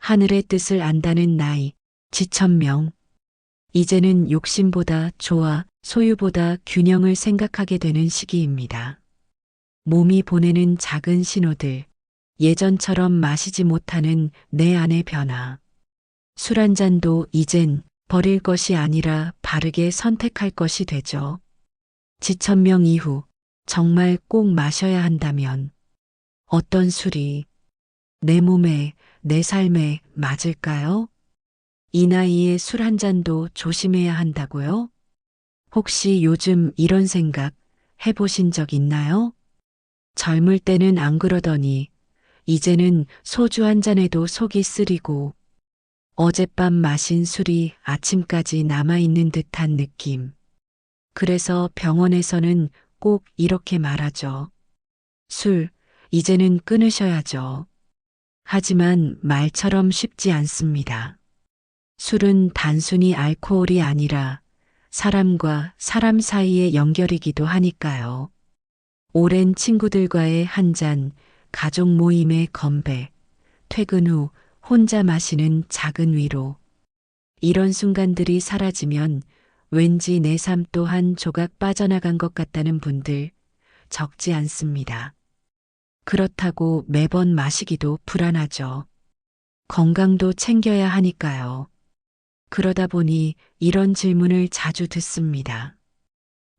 하늘의 뜻을 안다는 나이, 지천명. 이제는 욕심보다 조화, 소유보다 균형을 생각하게 되는 시기입니다. 몸이 보내는 작은 신호들, 예전처럼 마시지 못하는 내 안의 변화. 술 한 잔도 이젠 버릴 것이 아니라 바르게 선택할 것이 되죠. 지천명 이후 정말 꼭 마셔야 한다면 어떤 술이 내 몸에, 내 삶에 맞을까요? 이 나이에 술 한 잔도 조심해야 한다고요? 혹시 요즘 이런 생각 해보신 적 있나요? 젊을 때는 안 그러더니 이제는 소주 한 잔에도 속이 쓰리고 어젯밤 마신 술이 아침까지 남아있는 듯한 느낌. 그래서 병원에서는 꼭 이렇게 말하죠. 술, 이제는 끊으셔야죠. 하지만 말처럼 쉽지 않습니다. 술은 단순히 알코올이 아니라 사람과 사람 사이의 연결이기도 하니까요. 오랜 친구들과의 한 잔, 가족 모임의 건배, 퇴근 후 혼자 마시는 작은 위로. 이런 순간들이 사라지면 왠지 내 삶 또한 조각 빠져나간 것 같다는 분들 적지 않습니다. 그렇다고 매번 마시기도 불안하죠. 건강도 챙겨야 하니까요. 그러다 보니 이런 질문을 자주 듣습니다.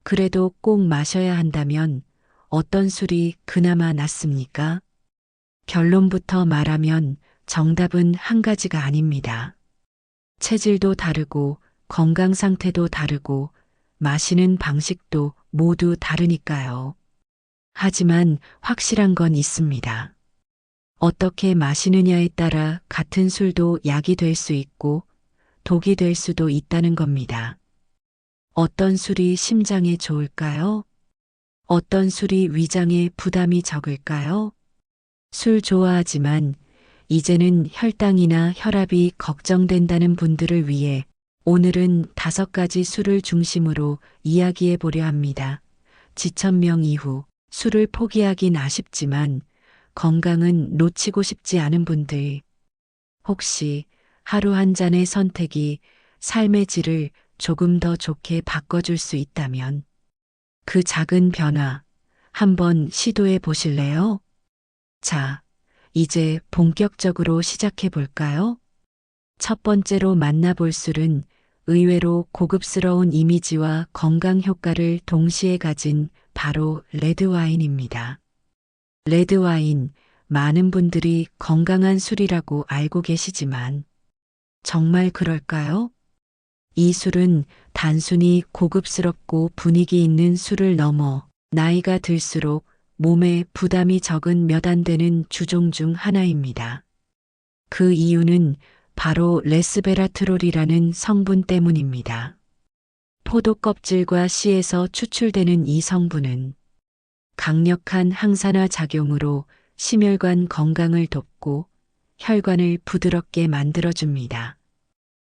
그래도 꼭 마셔야 한다면 어떤 술이 그나마 낫습니까? 결론부터 말하면 정답은 한 가지가 아닙니다. 체질도 다르고 건강 상태도 다르고 마시는 방식도 모두 다르니까요. 하지만 확실한 건 있습니다. 어떻게 마시느냐에 따라 같은 술도 약이 될 수 있고 독이 될 수도 있다는 겁니다. 어떤 술이 심장에 좋을까요? 어떤 술이 위장에 부담이 적을까요? 술 좋아하지만 이제는 혈당이나 혈압이 걱정된다는 분들을 위해 오늘은 5가지 술을 중심으로 이야기해 보려 합니다. 지천명 이후 술을 포기하긴 아쉽지만 건강은 놓치고 싶지 않은 분들. 혹시 하루 한 잔의 선택이 삶의 질을 조금 더 좋게 바꿔줄 수 있다면 그 작은 변화 한번 시도해 보실래요? 자, 이제 본격적으로 시작해 볼까요? 첫 번째로 만나볼 술은 의외로 고급스러운 이미지와 건강 효과를 동시에 가진 바로 레드와인입니다. 레드와인, 많은 분들이 건강한 술이라고 알고 계시지만 정말 그럴까요? 이 술은 단순히 고급스럽고 분위기 있는 술을 넘어 나이가 들수록 몸에 부담이 적은 몇 안 되는 주종 중 하나입니다. 그 이유는 바로 레스베라트롤이라는 성분 때문입니다. 포도 껍질과 씨에서 추출되는 이 성분은 강력한 항산화 작용으로 심혈관 건강을 돕고 혈관을 부드럽게 만들어줍니다.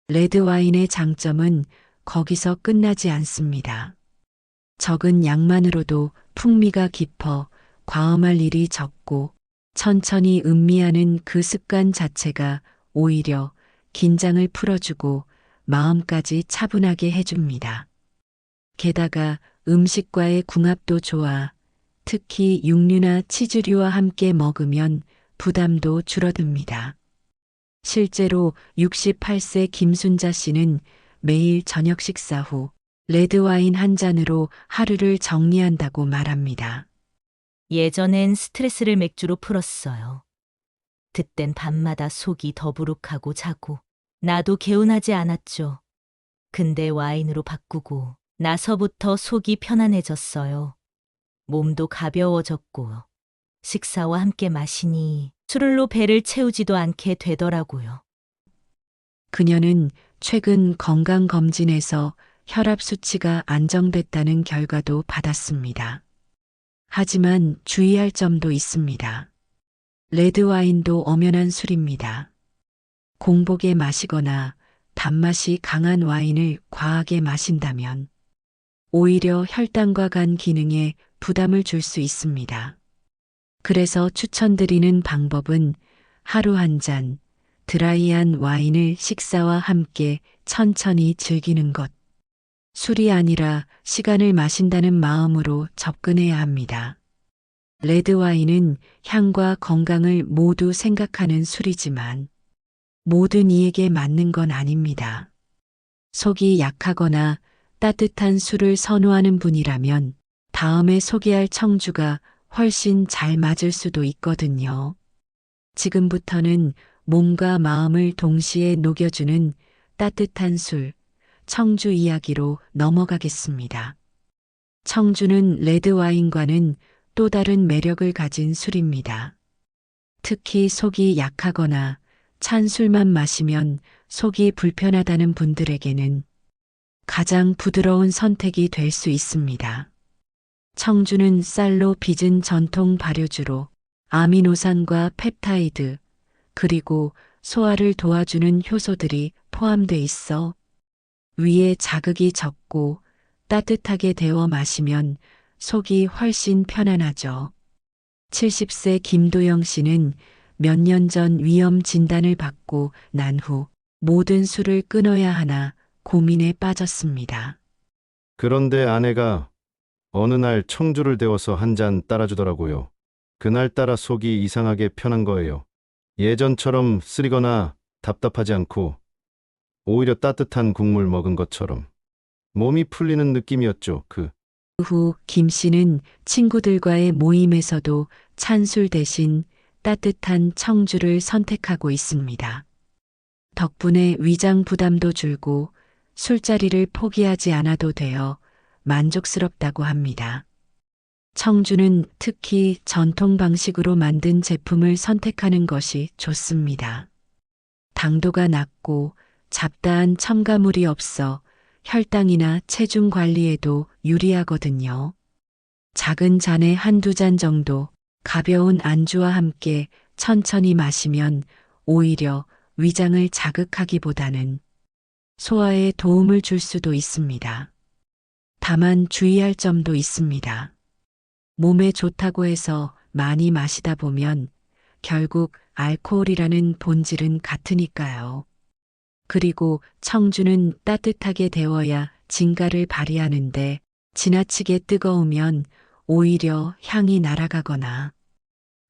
레드와인의 장점은 거기서 끝나지 않습니다. 적은 양만으로도 풍미가 깊어 과음할 일이 적고 천천히 음미하는 그 습관 자체가 오히려 긴장을 풀어주고 마음까지 차분하게 해줍니다. 게다가 음식과의 궁합도 좋아 특히 육류나 치즈류와 함께 먹으면 부담도 줄어듭니다. 실제로 68세 김순자 씨는 매일 저녁 식사 후 레드와인 한 잔으로 하루를 정리한다고 말합니다. 예전엔 스트레스를 맥주로 풀었어요. 그땐 밤마다 속이 더부룩하고 자고 나도 개운하지 않았죠. 근데 와인으로 바꾸고 나서부터 속이 편안해졌어요. 몸도 가벼워졌고 식사와 함께 마시니 술로 배를 채우지도 않게 되더라고요. 그녀는 최근 건강검진에서 혈압 수치가 안정됐다는 결과도 받았습니다. 하지만 주의할 점도 있습니다. 레드와인도 엄연한 술입니다. 공복에 마시거나 단맛이 강한 와인을 과하게 마신다면 오히려 혈당과 간 기능에 부담을 줄 수 있습니다. 그래서 추천드리는 방법은 하루 한 잔, 드라이한 와인을 식사와 함께 천천히 즐기는 것. 술이 아니라 시간을 마신다는 마음으로 접근해야 합니다. 레드 와인은 향과 건강을 모두 생각하는 술이지만 모든 이에게 맞는 건 아닙니다. 속이 약하거나 따뜻한 술을 선호하는 분이라면 다음에 소개할 청주가 훨씬 잘 맞을 수도 있거든요. 지금부터는 몸과 마음을 동시에 녹여주는 따뜻한 술, 청주 이야기로 넘어가겠습니다. 청주는 레드 와인과는 또 다른 매력을 가진 술입니다. 특히 속이 약하거나 찬 술만 마시면 속이 불편하다는 분들에게는 가장 부드러운 선택이 될 수 있습니다. 청주는 쌀로 빚은 전통 발효주로 아미노산과 펩타이드, 그리고 소화를 도와주는 효소들이 포함돼 있어 위에 자극이 적고 따뜻하게 데워 마시면 속이 훨씬 편안하죠. 70세 김도영 씨는 몇 년 전 위염 진단을 받고 난 후 모든 술을 끊어야 하나 고민에 빠졌습니다. 그런데 아내가 어느 날 청주를 데워서 한 잔 따라주더라고요. 그날따라 속이 이상하게 편한 거예요. 예전처럼 쓰리거나 답답하지 않고 오히려 따뜻한 국물 먹은 것처럼 몸이 풀리는 느낌이었죠. 그 후 김 씨는 친구들과의 모임에서도 찬술 대신 따뜻한 청주를 선택하고 있습니다. 덕분에 위장 부담도 줄고 술자리를 포기하지 않아도 되어 만족스럽다고 합니다. 청주는 특히 전통 방식으로 만든 제품을 선택하는 것이 좋습니다. 당도가 낮고 잡다한 첨가물이 없어 혈당이나 체중 관리에도 유리하거든요. 작은 잔에 한두 잔 정도 가벼운 안주와 함께 천천히 마시면 오히려 위장을 자극하기보다는 소화에 도움을 줄 수도 있습니다. 다만 주의할 점도 있습니다. 몸에 좋다고 해서 많이 마시다 보면 결국 알코올이라는 본질은 같으니까요. 그리고 청주는 따뜻하게 데워야 진가를 발휘하는데 지나치게 뜨거우면 오히려 향이 날아가거나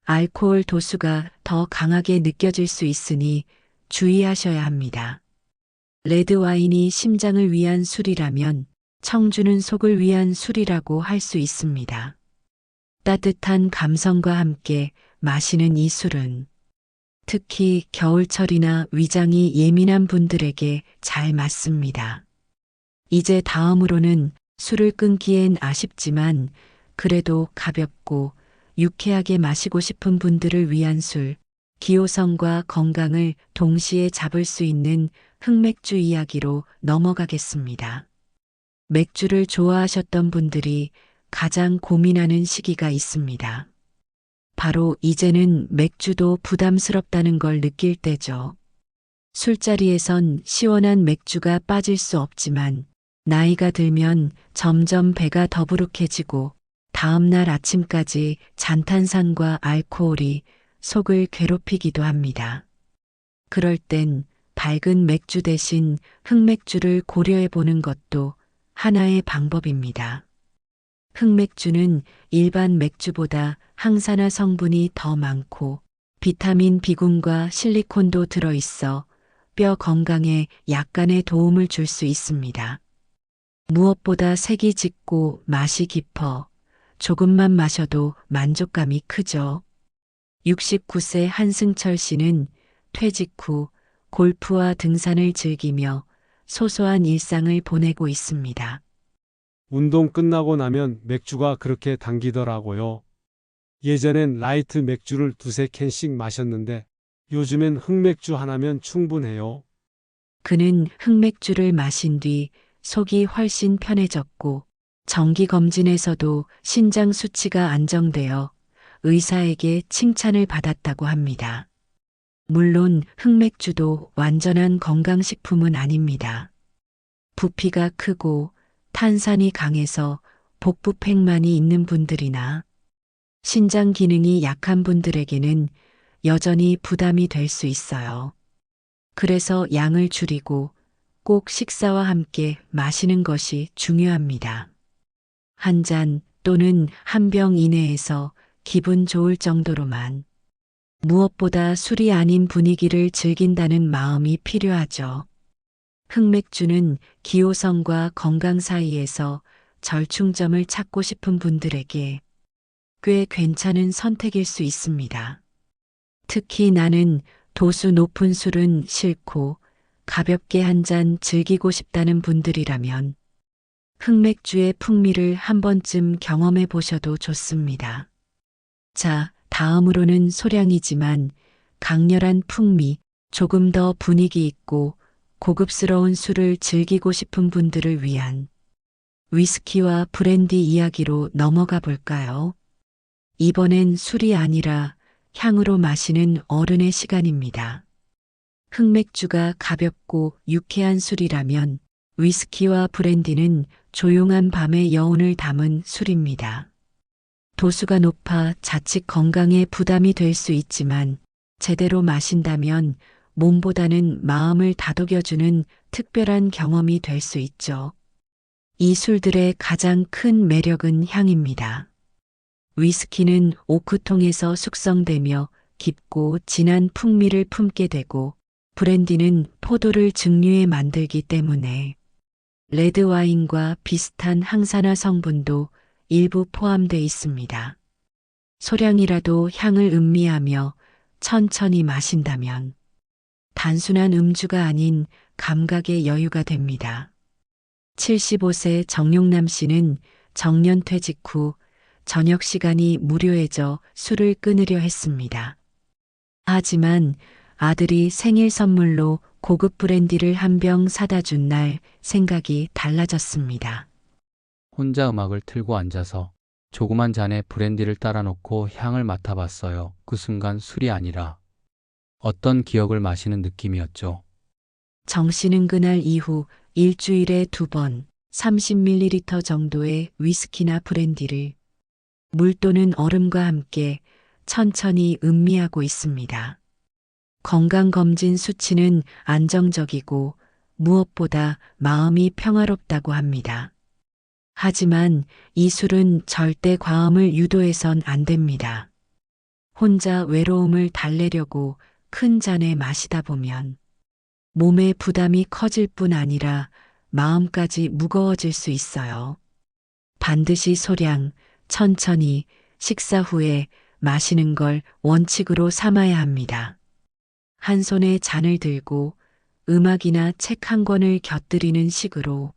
알코올 도수가 더 강하게 느껴질 수 있으니 주의하셔야 합니다. 레드 와인이 심장을 위한 술이라면 청주는 속을 위한 술이라고 할 수 있습니다. 따뜻한 감성과 함께 마시는 이 술은 특히 겨울철이나 위장이 예민한 분들에게 잘 맞습니다. 이제 다음으로는 술을 끊기엔 아쉽지만 그래도 가볍고 유쾌하게 마시고 싶은 분들을 위한 술, 기호성과 건강을 동시에 잡을 수 있는 흑맥주 이야기로 넘어가겠습니다. 맥주를 좋아하셨던 분들이 가장 고민하는 시기가 있습니다. 바로 이제는 맥주도 부담스럽다는 걸 느낄 때죠. 술자리에선 시원한 맥주가 빠질 수 없지만 나이가 들면 점점 배가 더부룩해지고 다음날 아침까지 잔탄산과 알코올이 속을 괴롭히기도 합니다. 그럴 땐 밝은 맥주 대신 흑맥주를 고려해 보는 것도 하나의 방법입니다. 흑맥주는 일반 맥주보다 항산화 성분이 더 많고 비타민 B군과 실리콘도 들어있어 뼈 건강에 약간의 도움을 줄 수 있습니다. 무엇보다 색이 짙고 맛이 깊어 조금만 마셔도 만족감이 크죠. 69세 한승철 씨는 퇴직 후 골프와 등산을 즐기며 소소한 일상을 보내고 있습니다. 운동 끝나고 나면 맥주가 그렇게 당기더라고요. 예전엔 라이트 맥주를 두세 캔씩 마셨는데 요즘엔 흑맥주 하나면 충분해요. 그는 흑맥주를 마신 뒤 속이 훨씬 편해졌고 정기검진에서도 신장 수치가 안정되어 의사에게 칭찬을 받았다고 합니다. 물론 흑맥주도 완전한 건강식품은 아닙니다. 부피가 크고 탄산이 강해서 복부팽만이 있는 분들이나 신장 기능이 약한 분들에게는 여전히 부담이 될 수 있어요. 그래서 양을 줄이고 꼭 식사와 함께 마시는 것이 중요합니다. 한 잔 또는 한 병 이내에서 기분 좋을 정도로만. 무엇보다 술이 아닌 분위기를 즐긴다는 마음이 필요하죠. 흑맥주는 기호성과 건강 사이에서 절충점을 찾고 싶은 분들에게 꽤 괜찮은 선택일 수 있습니다. 특히 나는 도수 높은 술은 싫고 가볍게 한 잔 즐기고 싶다는 분들이라면 흑맥주의 풍미를 한 번쯤 경험해 보셔도 좋습니다. 자, 다음으로는 소량이지만 강렬한 풍미, 조금 더 분위기 있고 고급스러운 술을 즐기고 싶은 분들을 위한 위스키와 브랜디 이야기로 넘어가 볼까요? 이번엔 술이 아니라 향으로 마시는 어른의 시간입니다. 흑맥주가 가볍고 유쾌한 술이라면 위스키와 브랜디는 조용한 밤의 여운을 담은 술입니다. 도수가 높아 자칫 건강에 부담이 될 수 있지만 제대로 마신다면 몸보다는 마음을 다독여주는 특별한 경험이 될 수 있죠. 이 술들의 가장 큰 매력은 향입니다. 위스키는 오크통에서 숙성되며 깊고 진한 풍미를 품게 되고 브랜디는 포도를 증류해 만들기 때문에 레드와인과 비슷한 항산화 성분도 일부 포함되어 있습니다. 소량이라도 향을 음미하며 천천히 마신다면 단순한 음주가 아닌 감각의 여유가 됩니다. 75세 정용남 씨는 정년퇴직 후 저녁 시간이 무료해져 술을 끊으려 했습니다. 하지만 아들이 생일 선물로 고급 브랜디를 한 병 사다 준 날 생각이 달라졌습니다. 혼자 음악을 틀고 앉아서 조그만 잔에 브랜디를 따라 놓고 향을 맡아봤어요. 그 순간 술이 아니라 어떤 기억을 마시는 느낌이었죠. 정 씨는 그날 이후 일주일에 2번 30ml 정도의 위스키나 브랜디를 물 또는 얼음과 함께 천천히 음미하고 있습니다. 건강검진 수치는 안정적이고 무엇보다 마음이 평화롭다고 합니다. 하지만 이 술은 절대 과음을 유도해선 안 됩니다. 혼자 외로움을 달래려고 큰 잔에 마시다 보면 몸의 부담이 커질 뿐 아니라 마음까지 무거워질 수 있어요. 반드시 소량, 천천히 식사 후에 마시는 걸 원칙으로 삼아야 합니다. 한 손에 잔을 들고 음악이나 책 한 권을 곁들이는 식으로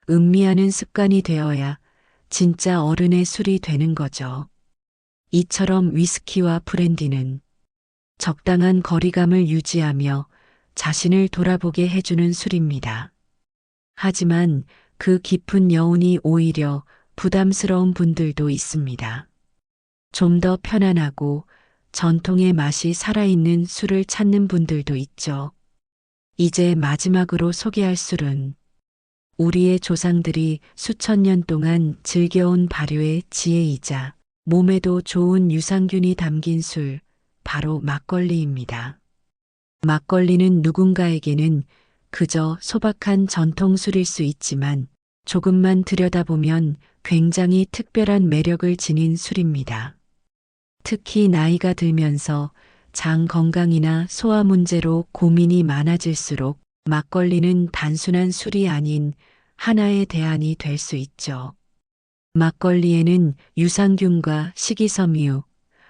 음미하는 습관이 되어야 진짜 어른의 술이 되는 거죠. 이처럼 위스키와 브랜디는 적당한 거리감을 유지하며 자신을 돌아보게 해주는 술입니다. 하지만 그 깊은 여운이 오히려 부담스러운 분들도 있습니다. 좀 더 편안하고 전통의 맛이 살아있는 술을 찾는 분들도 있죠. 이제 마지막으로 소개할 술은 우리의 조상들이 수천 년 동안 즐겨온 발효의 지혜이자 몸에도 좋은 유산균이 담긴 술, 바로 막걸리입니다. 막걸리는 누군가에게는 그저 소박한 전통술일 수 있지만 조금만 들여다보면 굉장히 특별한 매력을 지닌 술입니다. 특히 나이가 들면서 장 건강이나 소화 문제로 고민이 많아질수록 막걸리는 단순한 술이 아닌 하나의 대안이 될 수 있죠. 막걸리에는 유산균과 식이섬유,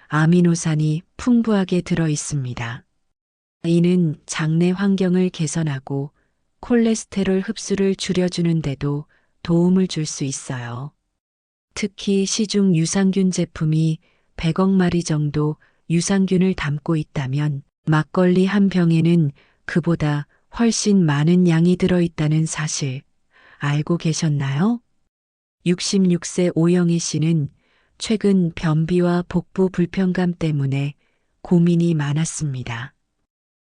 아미노산이 풍부하게 들어 있습니다. 이는 장내 환경을 개선하고 콜레스테롤 흡수를 줄여주는 데도 도움을 줄 수 있어요. 특히 시중 유산균 제품이 100억 마리 정도 유산균을 담고 있다면 막걸리 한 병에는 그보다 훨씬 많은 양이 들어있다는 사실 알고 계셨나요? 66세 오영애 씨는 최근 변비와 복부 불편감 때문에 고민이 많았습니다.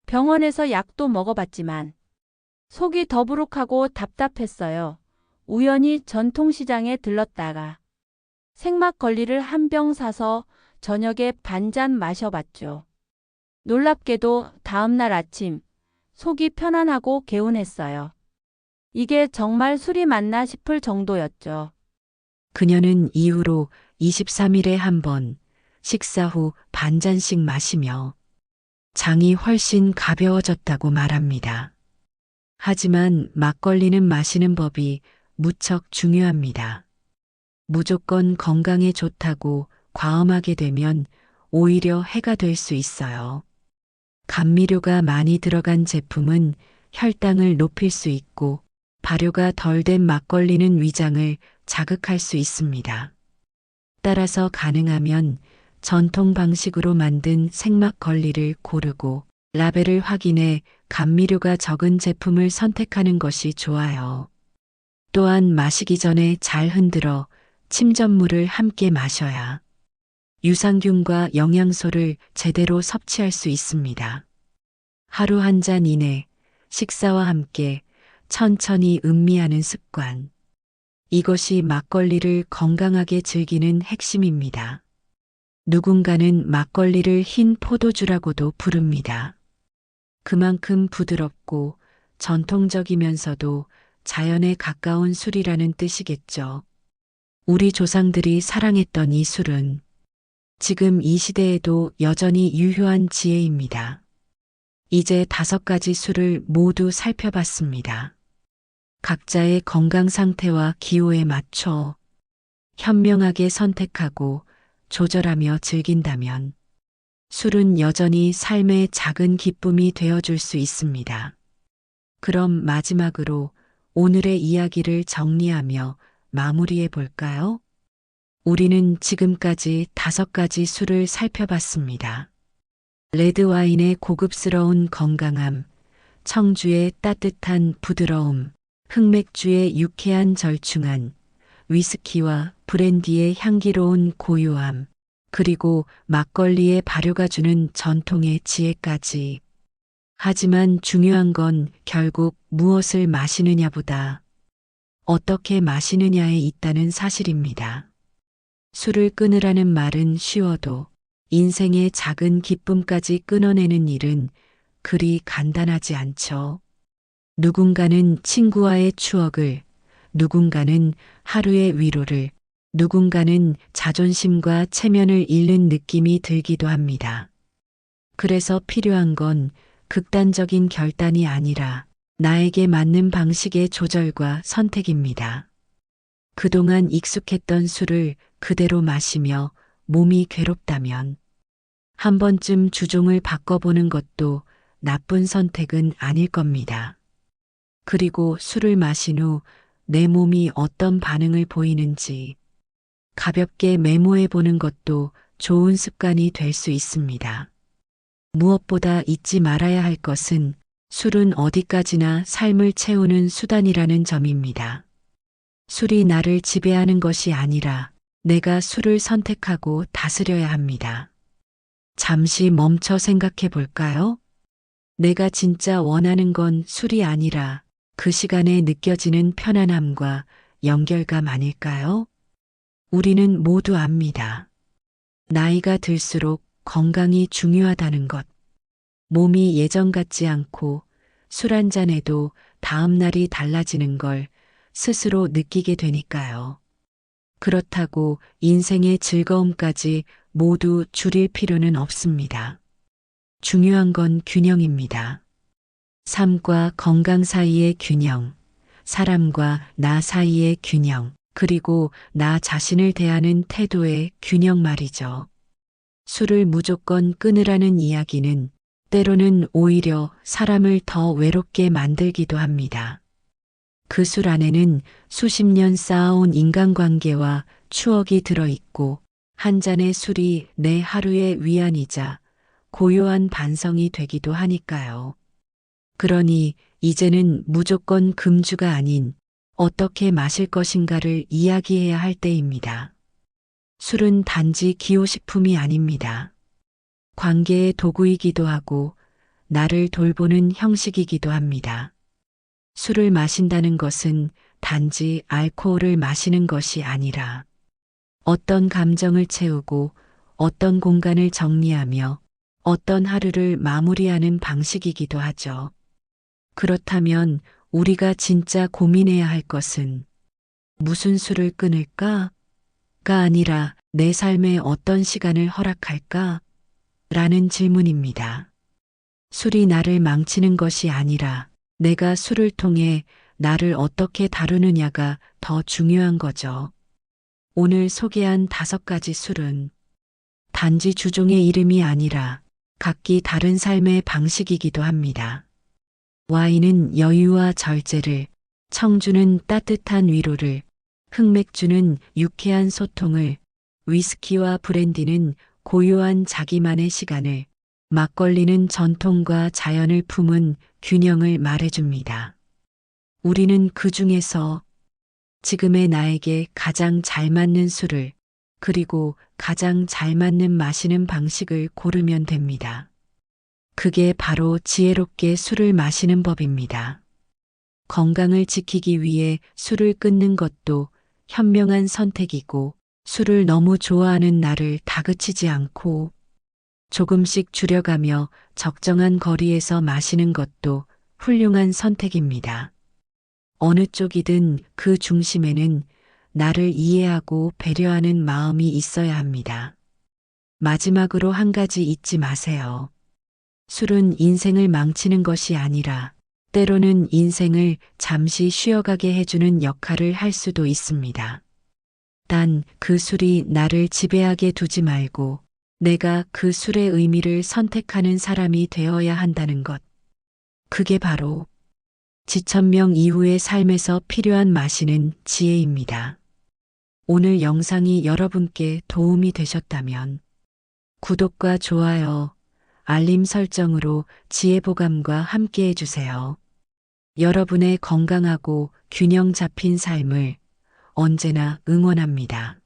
병원에서 약도 먹어봤지만 속이 더부룩하고 답답했어요. 우연히 전통시장에 들렀다가 생막걸리를 한 병 사서 저녁에 반잔 마셔봤죠. 놀랍게도 다음날 아침 속이 편안하고 개운했어요. 이게 정말 술이 맞나 싶을 정도였죠. 그녀는 이후로 23일에 한 번, 식사 후 반잔씩 마시며 장이 훨씬 가벼워졌다고 말합니다. 하지만 막걸리는 마시는 법이 무척 중요합니다. 무조건 건강에 좋다고 과음하게 되면 오히려 해가 될 수 있어요. 감미료가 많이 들어간 제품은 혈당을 높일 수 있고 발효가 덜 된 막걸리는 위장을 자극할 수 있습니다. 따라서 가능하면 전통 방식으로 만든 생막걸리를 고르고 라벨을 확인해 감미료가 적은 제품을 선택하는 것이 좋아요. 또한 마시기 전에 잘 흔들어 침전물을 함께 마셔야 유산균과 영양소를 제대로 섭취할 수 있습니다. 하루 한 잔 이내 식사와 함께 천천히 음미하는 습관. 이것이 막걸리를 건강하게 즐기는 핵심입니다. 누군가는 막걸리를 흰 포도주라고도 부릅니다. 그만큼 부드럽고 전통적이면서도 자연에 가까운 술이라는 뜻이겠죠. 우리 조상들이 사랑했던 이 술은 지금 이 시대에도 여전히 유효한 지혜입니다. 이제 5가지 술을 모두 살펴봤습니다. 각자의 건강 상태와 기호에 맞춰 현명하게 선택하고 조절하며 즐긴다면 술은 여전히 삶의 작은 기쁨이 되어줄 수 있습니다. 그럼 마지막으로 오늘의 이야기를 정리하며 마무리해 볼까요? 우리는 지금까지 5가지 술을 살펴봤습니다. 레드와인의 고급스러운 건강함, 청주의 따뜻한 부드러움, 흑맥주의 유쾌한 절충함, 위스키와 브랜디의 향기로운 고요함, 그리고 막걸리의 발효가 주는 전통의 지혜까지. 하지만 중요한 건 결국 무엇을 마시느냐보다 어떻게 마시느냐에 있다는 사실입니다. 술을 끊으라는 말은 쉬워도 인생의 작은 기쁨까지 끊어내는 일은 그리 간단하지 않죠. 누군가는 친구와의 추억을, 누군가는 하루의 위로를, 누군가는 자존심과 체면을 잃는 느낌이 들기도 합니다. 그래서 필요한 건 극단적인 결단이 아니라 나에게 맞는 방식의 조절과 선택입니다. 그동안 익숙했던 술을 그대로 마시며 몸이 괴롭다면 한 번쯤 주종을 바꿔보는 것도 나쁜 선택은 아닐 겁니다. 그리고 술을 마신 후 내 몸이 어떤 반응을 보이는지 가볍게 메모해 보는 것도 좋은 습관이 될 수 있습니다. 무엇보다 잊지 말아야 할 것은 술은 어디까지나 삶을 채우는 수단이라는 점입니다. 술이 나를 지배하는 것이 아니라 내가 술을 선택하고 다스려야 합니다. 잠시 멈춰 생각해 볼까요? 내가 진짜 원하는 건 술이 아니라 그 시간에 느껴지는 편안함과 연결감 아닐까요? 우리는 모두 압니다. 나이가 들수록 건강이 중요하다는 것. 몸이 예전 같지 않고 술 한 잔에도 다음 날이 달라지는 걸 스스로 느끼게 되니까요. 그렇다고 인생의 즐거움까지 모두 줄일 필요는 없습니다. 중요한 건 균형입니다. 삶과 건강 사이의 균형, 사람과 나 사이의 균형, 그리고 나 자신을 대하는 태도의 균형 말이죠. 술을 무조건 끊으라는 이야기는 때로는 오히려 사람을 더 외롭게 만들기도 합니다. 그 술 안에는 수십 년 쌓아온 인간관계와 추억이 들어있고 한 잔의 술이 내 하루의 위안이자 고요한 반성이 되기도 하니까요. 그러니 이제는 무조건 금주가 아닌 어떻게 마실 것인가를 이야기해야 할 때입니다. 술은 단지 기호식품이 아닙니다. 관계의 도구이기도 하고 나를 돌보는 형식이기도 합니다. 술을 마신다는 것은 단지 알코올을 마시는 것이 아니라 어떤 감정을 채우고 어떤 공간을 정리하며 어떤 하루를 마무리하는 방식이기도 하죠. 그렇다면 우리가 진짜 고민해야 할 것은 무슨 술을 끊을까?가 아니라 내 삶에 어떤 시간을 허락할까? 라는 질문입니다. 술이 나를 망치는 것이 아니라 내가 술을 통해 나를 어떻게 다루느냐가 더 중요한 거죠. 오늘 소개한 5가지 술은 단지 주종의 이름이 아니라 각기 다른 삶의 방식이기도 합니다. 와인은 여유와 절제를, 청주는 따뜻한 위로를, 흑맥주는 유쾌한 소통을, 위스키와 브랜디는 고요한 자기만의 시간을, 막걸리는 전통과 자연을 품은 균형을 말해줍니다. 우리는 그 중에서 지금의 나에게 가장 잘 맞는 술을, 그리고 가장 잘 맞는 마시는 방식을 고르면 됩니다. 그게 바로 지혜롭게 술을 마시는 법입니다. 건강을 지키기 위해 술을 끊는 것도 현명한 선택이고, 술을 너무 좋아하는 나를 다그치지 않고 조금씩 줄여가며 적정한 거리에서 마시는 것도 훌륭한 선택입니다. 어느 쪽이든 그 중심에는 나를 이해하고 배려하는 마음이 있어야 합니다. 마지막으로 한 가지 잊지 마세요. 술은 인생을 망치는 것이 아니라 때로는 인생을 잠시 쉬어가게 해주는 역할을 할 수도 있습니다. 단 그 술이 나를 지배하게 두지 말고 내가 그 술의 의미를 선택하는 사람이 되어야 한다는 것. 그게 바로 지천명 이후의 삶에서 필요한 마시는 지혜입니다. 오늘 영상이 여러분께 도움이 되셨다면 구독과 좋아요, 알림 설정으로 지혜보감과 함께 해주세요. 여러분의 건강하고 균형 잡힌 삶을 언제나 응원합니다.